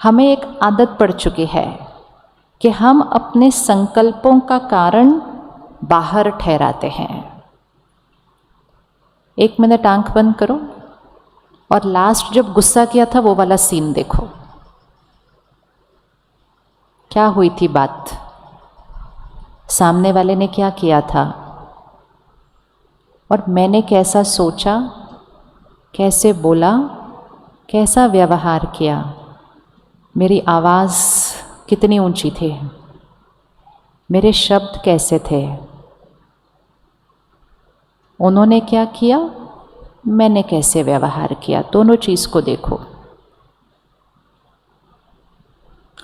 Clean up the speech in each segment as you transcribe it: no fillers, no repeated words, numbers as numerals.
हमें एक आदत पड़ चुकी है कि हम अपने संकल्पों का कारण बाहर ठहराते हैं। 1 मिनट आंख बंद करो और लास्ट जब गुस्सा किया था वो वाला सीन देखो। क्या हुई थी बात? सामने वाले ने क्या किया था और मैंने कैसा सोचा, कैसे बोला, कैसा व्यवहार किया, मेरी आवाज़ कितनी ऊंची थी, मेरे शब्द कैसे थे, उन्होंने क्या किया, मैंने कैसे व्यवहार किया। दोनों चीज़ को देखो।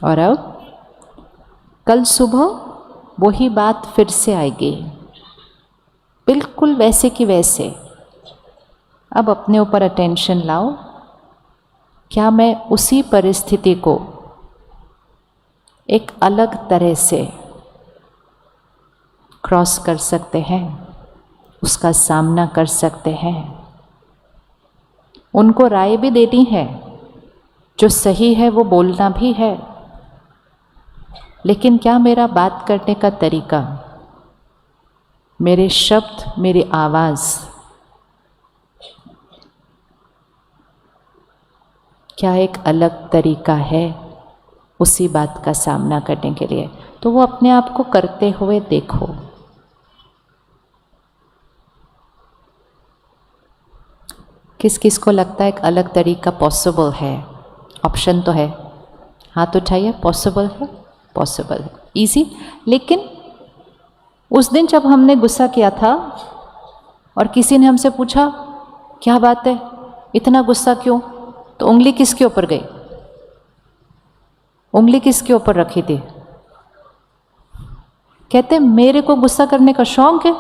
और अब कल सुबह वही बात फिर से आएगी, बिल्कुल वैसे की वैसे। अब अपने ऊपर अटेंशन लाओ। क्या मैं उसी परिस्थिति को एक अलग तरह से क्रॉस कर सकते हैं, उसका सामना कर सकते हैं? उनको राय भी देनी है, जो सही है वो बोलना भी है, लेकिन क्या मेरा बात करने का तरीका, मेरे शब्द, मेरी आवाज़, क्या एक अलग तरीका है उसी बात का सामना करने के लिए? तो वो अपने आप को करते हुए देखो। किस किस को लगता है एक अलग तरीका पॉसिबल है? ऑप्शन तो है, हाथ उठाइए। पॉसिबल है, पॉसिबल है, इजी। लेकिन उस दिन जब हमने गुस्सा किया था और किसी ने हमसे पूछा क्या बात है, इतना गुस्सा क्यों, तो उंगली किसके ऊपर गई? उंगली किसके ऊपर रखी थी? कहते मेरे को गुस्सा करने का शौक है,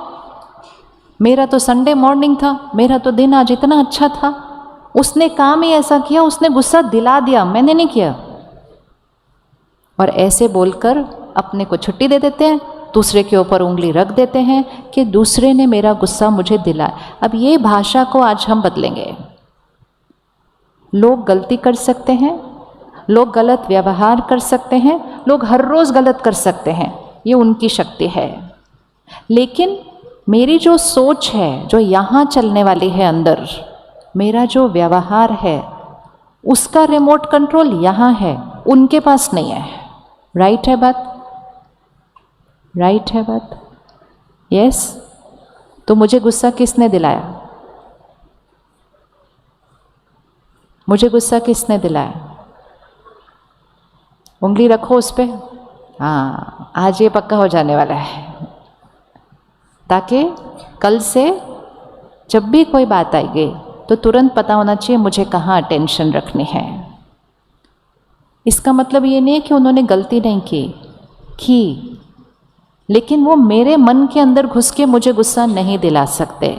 मेरा तो संडे मॉर्निंग था, मेरा तो दिन आज इतना अच्छा था, उसने काम ही ऐसा किया, उसने गुस्सा दिला दिया, मैंने नहीं किया। और ऐसे बोलकर अपने को छुट्टी दे देते हैं, दूसरे के ऊपर उंगली रख देते हैं कि दूसरे ने मेरा गुस्सा मुझे दिलाया। अब ये भाषा को आज हम बदलेंगे। लोग गलती कर सकते हैं, लोग गलत व्यवहार कर सकते हैं, लोग हर रोज़ गलत कर सकते हैं, ये उनकी शक्ति है। लेकिन मेरी जो सोच है, जो यहाँ चलने वाली है अंदर, मेरा जो व्यवहार है, उसका रिमोट कंट्रोल यहाँ है, उनके पास नहीं है। राइट है बात? राइट है बात? यस। तो मुझे गुस्सा किसने दिलाया? मुझे गुस्सा किसने दिलाया? उंगली रखो उस पर। हाँ, आज ये पक्का हो जाने वाला है, ताकि कल से जब भी कोई बात आएगी तो तुरंत पता होना चाहिए मुझे कहाँ अटेंशन रखनी है। इसका मतलब ये नहीं है कि उन्होंने गलती नहीं की, लेकिन वो मेरे मन के अंदर घुस के मुझे गुस्सा नहीं दिला सकते।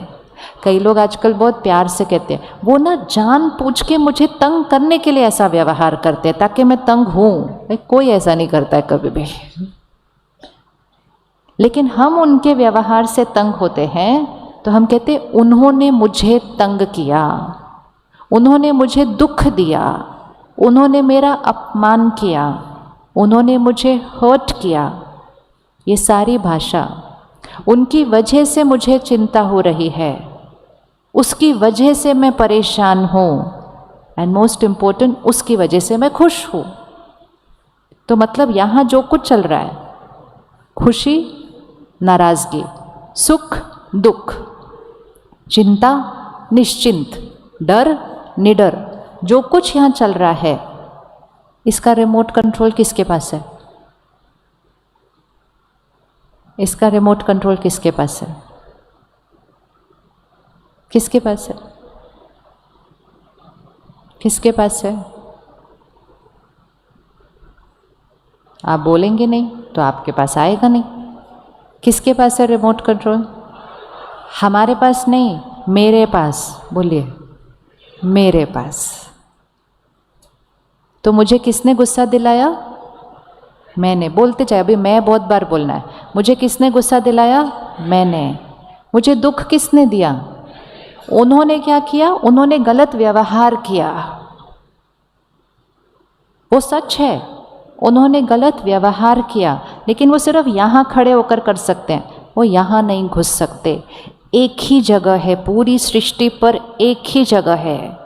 कई लोग आजकल बहुत प्यार से कहते हैं, वो ना जान पूछ के मुझे तंग करने के लिए ऐसा व्यवहार करते हैं ताकि मैं तंग हूँ। कोई ऐसा नहीं करता है कभी भी। लेकिन हम उनके व्यवहार से तंग होते हैं तो हम कहते उन्होंने मुझे तंग किया, उन्होंने मुझे दुख दिया, उन्होंने मेरा अपमान किया, उन्होंने मुझे हर्ट किया। ये सारी भाषा, उनकी वजह से मुझे चिंता हो रही है, उसकी वजह से मैं परेशान हूँ, एंड मोस्ट इम्पोर्टेंट उसकी वजह से मैं खुश हूँ। तो मतलब यहाँ जो कुछ चल रहा है, खुशी नाराज़गी, सुख दुख, चिंता निश्चिंत, डर निडर, जो कुछ यहाँ चल रहा है, इसका रिमोट कंट्रोल किसके पास है? इसका रिमोट कंट्रोल किसके पास है? किसके पास है? किसके पास है? आप बोलेंगे नहीं तो आपके पास आएगा नहीं। किसके पास है रिमोट कंट्रोल? हमारे पास नहीं, मेरे पास। बोलिए, मेरे पास। तो मुझे किसने गुस्सा दिलाया? मैंने। बोलते जाए, अभी मैं बहुत बार बोलना है। मुझे किसने गुस्सा दिलाया? मैंने। मुझे दुख किसने दिया? उन्होंने क्या किया? उन्होंने गलत व्यवहार किया, वो सच है, उन्होंने गलत व्यवहार किया, लेकिन वो सिर्फ यहाँ खड़े होकर कर सकते हैं, वो यहाँ नहीं घुस सकते। एक ही जगह है, पूरी सृष्टि पर एक ही जगह है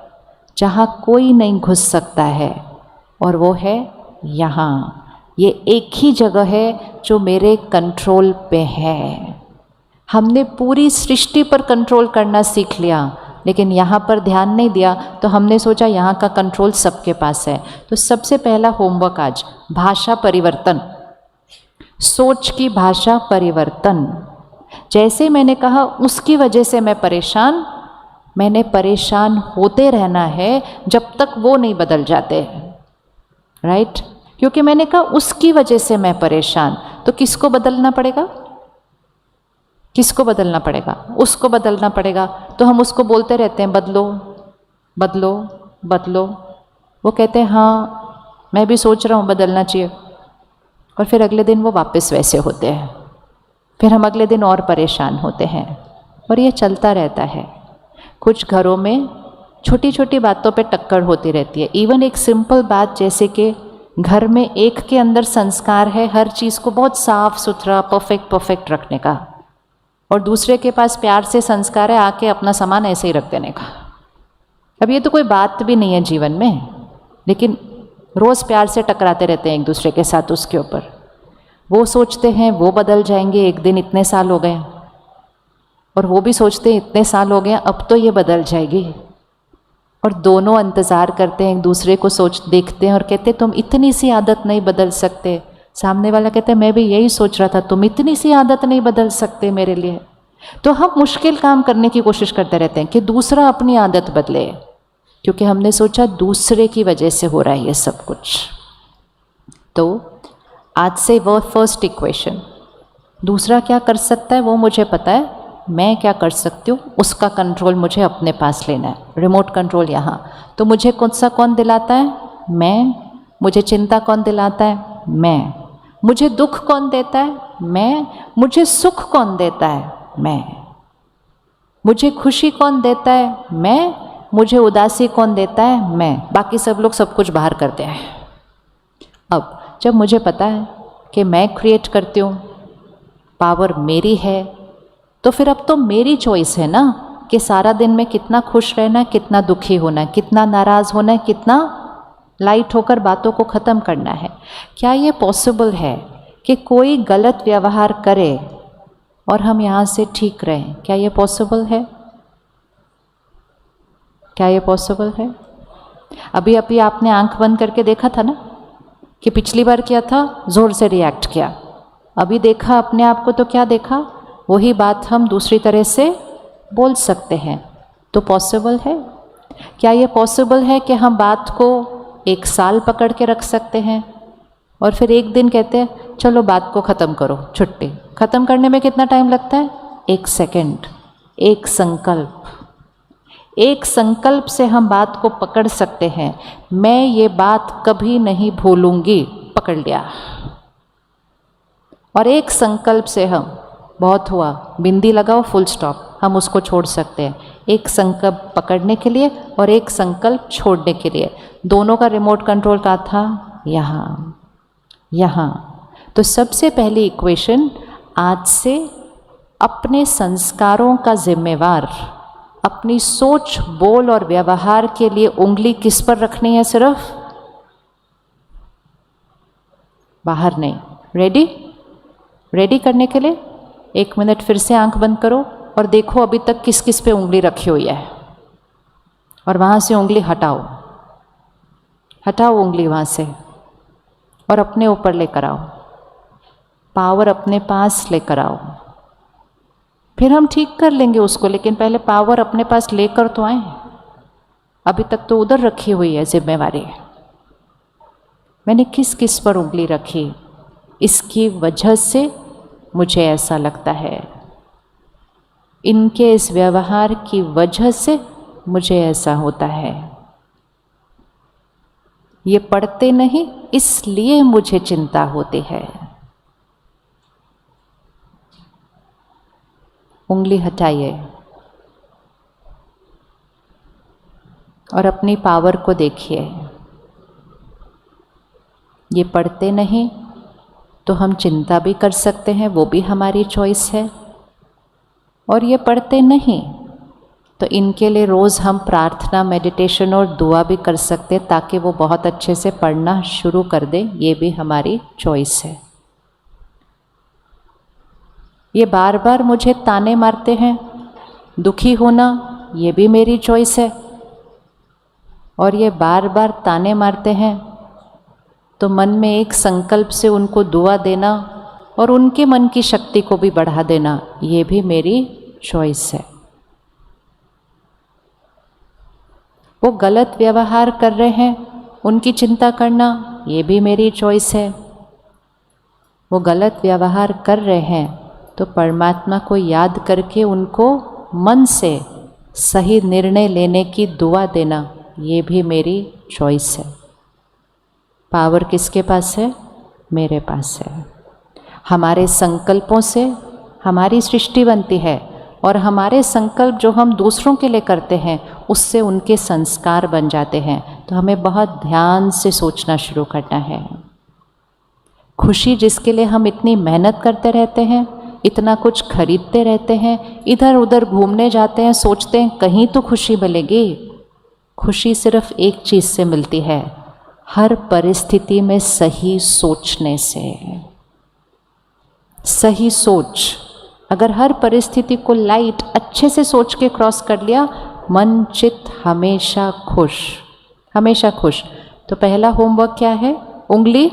जहाँ कोई नहीं घुस सकता है, और वो है यहाँ। ये एक ही जगह है जो मेरे कंट्रोल पे है। हमने पूरी सृष्टि पर कंट्रोल करना सीख लिया, लेकिन यहाँ पर ध्यान नहीं दिया, तो हमने सोचा यहाँ का कंट्रोल सबके पास है। तो सबसे पहला होमवर्क आज, भाषा परिवर्तन, सोच की भाषा परिवर्तन। जैसे मैंने कहा उसकी वजह से मैं परेशान, मैंने परेशान होते रहना है जब तक वो नहीं बदल जाते, राइट? क्योंकि मैंने कहा उसकी वजह से मैं परेशान, तो किसको बदलना पड़ेगा? किसको बदलना पड़ेगा? उसको बदलना पड़ेगा। तो हम उसको बोलते रहते हैं बदलो बदलो बदलो। वो कहते हैं हाँ मैं भी सोच रहा हूँ बदलना चाहिए, और फिर अगले दिन वो वापस वैसे होते हैं, फिर हम अगले दिन और परेशान होते हैं, और ये चलता रहता है। कुछ घरों में छोटी छोटी बातों पे टक्कर होती रहती है। इवन एक सिंपल बात जैसे कि घर में एक के अंदर संस्कार है हर चीज़ को बहुत साफ सुथरा परफेक्ट रखने का, और दूसरे के पास प्यार से संस्कार है आके अपना सामान ऐसे ही रख देने का। अब ये तो कोई बात भी नहीं है जीवन में, लेकिन रोज़ प्यार से टकराते रहते हैं एक दूसरे के साथ उसके ऊपर। वो सोचते हैं वो बदल जाएंगे, एक दिन इतने साल हो गए, और वो भी सोचते हैं इतने साल हो गए अब तो ये बदल जाएगी, और दोनों इंतज़ार करते हैं एक दूसरे को, देखते हैं और कहते तुम इतनी सी आदत नहीं बदल सकते। सामने वाला कहता है मैं भी यही सोच रहा था, तुम इतनी सी आदत नहीं बदल सकते मेरे लिए। तो हम मुश्किल काम करने की कोशिश करते रहते हैं कि दूसरा अपनी आदत बदले, क्योंकि हमने सोचा दूसरे की वजह से हो रहा है ये सब कुछ। तो आज से वो फर्स्ट इक्वेशन, दूसरा क्या कर सकता है वो मुझे पता है, मैं क्या कर सकती हूँ उसका कंट्रोल मुझे अपने पास लेना है, रिमोट कंट्रोल यहाँ। तो मुझे कौन दिलाता है? मैं। मुझे चिंता कौन दिलाता है? मैं। मुझे दुख कौन देता है? मैं। मुझे सुख कौन देता है? मैं। मुझे खुशी कौन देता है? मैं। मुझे उदासी कौन देता है? मैं। बाकी सब लोग सब कुछ बाहर करते हैं। अब जब मुझे पता है कि मैं क्रिएट करती हूँ, पावर मेरी है, तो फिर अब तो मेरी चॉइस है ना कि सारा दिन में कितना खुश रहना है, कितना दुखी होना है, कितना नाराज़ होना है, कितना लाइट होकर बातों को ख़त्म करना है। क्या ये पॉसिबल है कि कोई गलत व्यवहार करे और हम यहाँ से ठीक रहें? क्या ये पॉसिबल है? क्या ये पॉसिबल है? अभी अभी आपने आंख बंद करके देखा था ना कि पिछली बार क्या था, ज़ोर से रिएक्ट किया। अभी देखा अपने आप को तो क्या देखा, वही बात हम दूसरी तरह से बोल सकते हैं। तो पॉसिबल है? क्या ये पॉसिबल है कि हम बात को 1 साल पकड़ के रख सकते हैं और फिर एक दिन कहते हैं चलो बात को ख़त्म करो, छुट्टी? ख़त्म करने में कितना टाइम लगता है? 1 सेकंड, एक संकल्प। एक संकल्प से हम बात को पकड़ सकते हैं। मैं ये बात कभी नहीं भूलूंगी, पकड़ लिया। और एक संकल्प से हम, बहुत हुआ, बिंदी लगाओ, फुल स्टॉप, हम उसको छोड़ सकते हैं। एक संकल्प पकड़ने के लिए और एक संकल्प छोड़ने के लिए, दोनों का रिमोट कंट्रोल का था यहाँ यहाँ। तो सबसे पहली इक्वेशन, आज से अपने संस्कारों का जिम्मेवार, अपनी सोच, बोल और व्यवहार के लिए उंगली किस पर रखनी है? सिर्फ बाहर नहीं। रेडी? रेडी करने के लिए 1 मिनट फिर से आंख बंद करो और देखो अभी तक किस किस पे उंगली रखी हुई है, और वहाँ से उंगली हटाओ, हटाओ उंगली वहाँ से और अपने ऊपर लेकर आओ, पावर अपने पास लेकर आओ। फिर हम ठीक कर लेंगे उसको, लेकिन पहले पावर अपने पास लेकर तो आए। अभी तक तो उधर रखी हुई है जिम्मेवारी। मैंने किस किस पर उंगली रखी, इसकी वजह से मुझे ऐसा लगता है, इनके इस व्यवहार की वजह से मुझे ऐसा होता है, ये पढ़ते नहीं इसलिए मुझे चिंता होती है। उंगली हटाइए और अपनी पावर को देखिए। ये पढ़ते नहीं तो हम चिंता भी कर सकते हैं, वो भी हमारी चॉइस है। और ये पढ़ते नहीं तो इनके लिए रोज़ हम प्रार्थना, मेडिटेशन और दुआ भी कर सकते हैं ताकि वो बहुत अच्छे से पढ़ना शुरू कर दें, ये भी हमारी चॉइस है। ये बार बार मुझे ताने मारते हैं, दुखी होना ये भी मेरी चॉइस है। और ये बार बार ताने मारते हैं तो मन में एक संकल्प से उनको दुआ देना और उनके मन की शक्ति को भी बढ़ा देना, ये भी मेरी चॉइस है। वो गलत व्यवहार कर रहे हैं, उनकी चिंता करना ये भी मेरी चॉइस है। वो गलत व्यवहार कर रहे हैं तो परमात्मा को याद करके उनको मन से सही निर्णय लेने की दुआ देना, ये भी मेरी चॉइस है। पावर किसके पास है? मेरे पास है। हमारे संकल्पों से हमारी सृष्टि बनती है और हमारे संकल्प जो हम दूसरों के लिए करते हैं उससे उनके संस्कार बन जाते हैं। तो हमें बहुत ध्यान से सोचना शुरू करना है। खुशी जिसके लिए हम इतनी मेहनत करते रहते हैं, इतना कुछ खरीदते रहते हैं, इधर उधर घूमने जाते हैं, सोचते हैं कहीं तो खुशी मिलेगी। खुशी सिर्फ एक चीज़ से मिलती है, हर परिस्थिति में सही सोचने से। सही सोच, अगर हर परिस्थिति को लाइट अच्छे से सोच के क्रॉस कर लिया, मन चित्त हमेशा खुश, हमेशा खुश। तो पहला होमवर्क क्या है? उंगली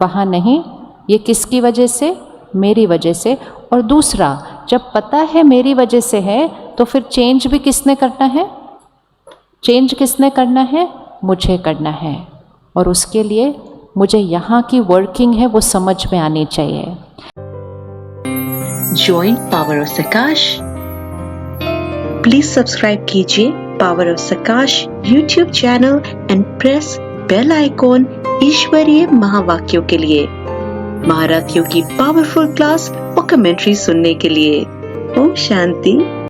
वहाँ नहीं, ये किसकी वजह से? मेरी वजह से। और दूसरा, जब पता है मेरी वजह से है तो फिर चेंज भी किसने करना है? चेंज किसने करना है? मुझे करना है। और उसके लिए मुझे यहाँ की वर्किंग है वो समझ में आनी चाहिए। Join Power of Sakash. Please subscribe कीजिए Power of Sakash YouTube channel and press bell icon ईश्वरीय महावाक्यों के लिए, महारथियों की पावरफुल क्लास और कमेंट्री सुनने के लिए। ओम शांति।